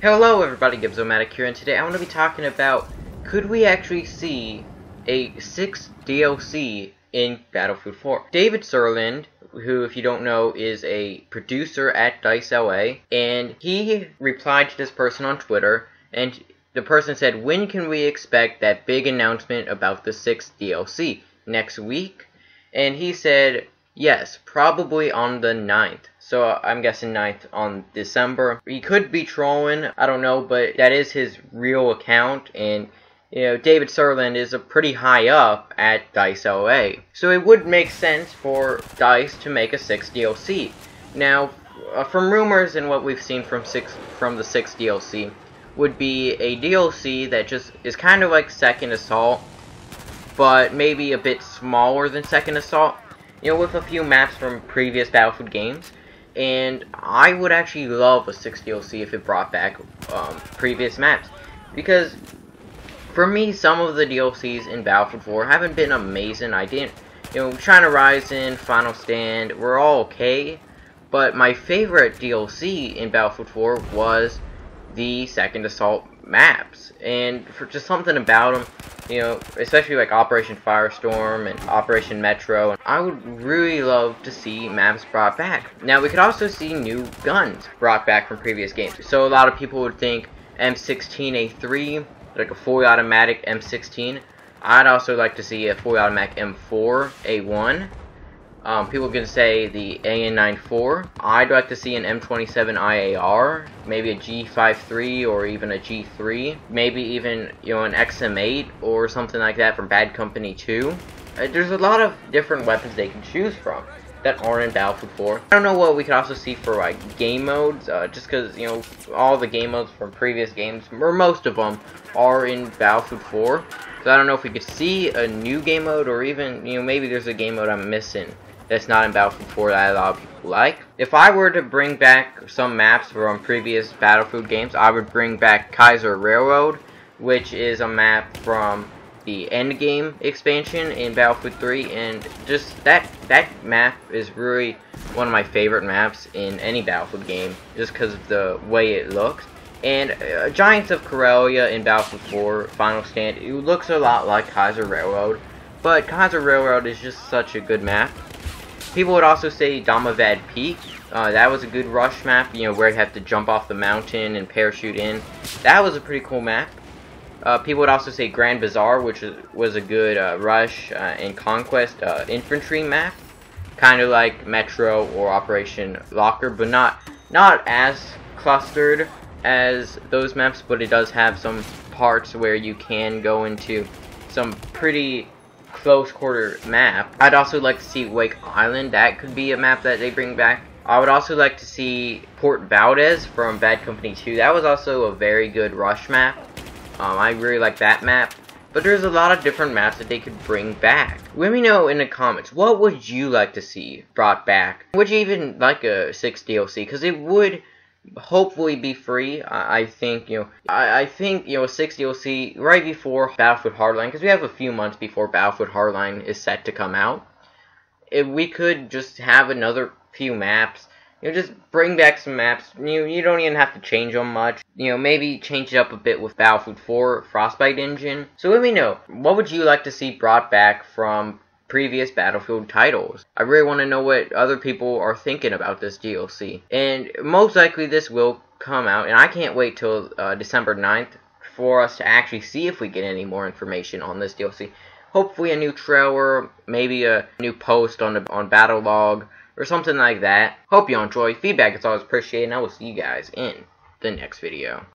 Hello everybody, Gibzomatic here, and today I want to be talking about, could we actually see a 6th DLC in Battlefield 4? David Sirlin, who if you don't know is a producer at DICE LA, and he replied to this person on Twitter, and the person said, when can we expect that big announcement about the 6th DLC? Next week? And he said, yes, probably on the 9th. So I'm guessing 9th on December. He could be trolling, I don't know, but that is his real account, and you know, David Sirlin is a pretty high up at DICE LA. So it would make sense for DICE to make a 6th DLC. Now, from rumors and what we've seen from the 6th DLC, would be a DLC that just is kind of like Second Assault, but maybe a bit smaller than Second Assault, you know, with a few maps from previous Battlefield games. And I would actually love a 6th DLC if it brought back previous maps, because for me, some of the DLCs in Battlefield 4 haven't been amazing. China Rising, Final Stand were all okay, but my favorite DLC in Battlefield 4 was the Second Assault maps, and for just something about them, you know, especially like Operation Firestorm and Operation Metro, I would really love to see maps brought back. Now, we could also see new guns brought back from previous games. So a lot of people would think M16A3, like a fully automatic M16. I'd also like to see a fully automatic M4A1. People can say the AN94. I'd like to see an M27 IAR, maybe a G53 or even a G3, maybe even, you know, an XM8 or something like that from Bad Company 2. There's a lot of different weapons they can choose from that aren't in Battlefield 4. I don't know what we could also see for like game modes, just because, you know, all the game modes from previous games, or most of them, are in Battlefield 4. So I don't know if we could see a new game mode, or even, you know, maybe there's a game mode I'm missing that's not in Battlefield 4 that a lot of people like. If I were to bring back some maps from previous Battlefield games, I would bring back Kaiser Railroad, which is a map from the Endgame expansion in Battlefield 3, and just that map is really one of my favorite maps in any Battlefield game, just because of the way it looks. And Giants of Corellia in Battlefield 4 Final Stand, it looks a lot like Kaiser Railroad, but Kaiser Railroad is just such a good map. People would also say Damavad Peak. That was a good rush map, you know, where you have to jump off the mountain and parachute in. That was a pretty cool map. People would also say Grand Bazaar, which was a good rush and conquest infantry map, kind of like Metro or Operation Locker, but not as clustered as those maps. But it does have some parts where you can go into some pretty close quarter map. I'd also like to see Wake Island. That could be a map that they bring back. I would also like to see Port Valdez from Bad Company 2. That was also a very good rush map. I really like that map. But there's a lot of different maps that they could bring back. Let me know in the comments, what would you like to see brought back? Would you even like a 6th DLC? Because it would hopefully be free. I think, you know, a 6th DLC right before Battlefield Hardline, because we have a few months before Battlefield Hardline is set to come out. If we could just have another few maps, you know, just bring back some maps. You don't even have to change them much. You know, maybe change it up a bit with Battlefield 4 Frostbite engine. So let me know, what would you like to see brought back from previous Battlefield titles? I really want to know what other people are thinking about this DLC. And most likely this will come out, and I can't wait till December 9th for us to actually see if we get any more information on this DLC. Hopefully a new trailer, maybe a new post on Battlelog, or something like that. Hope you enjoy. Feedback is always appreciated, and I will see you guys in the next video.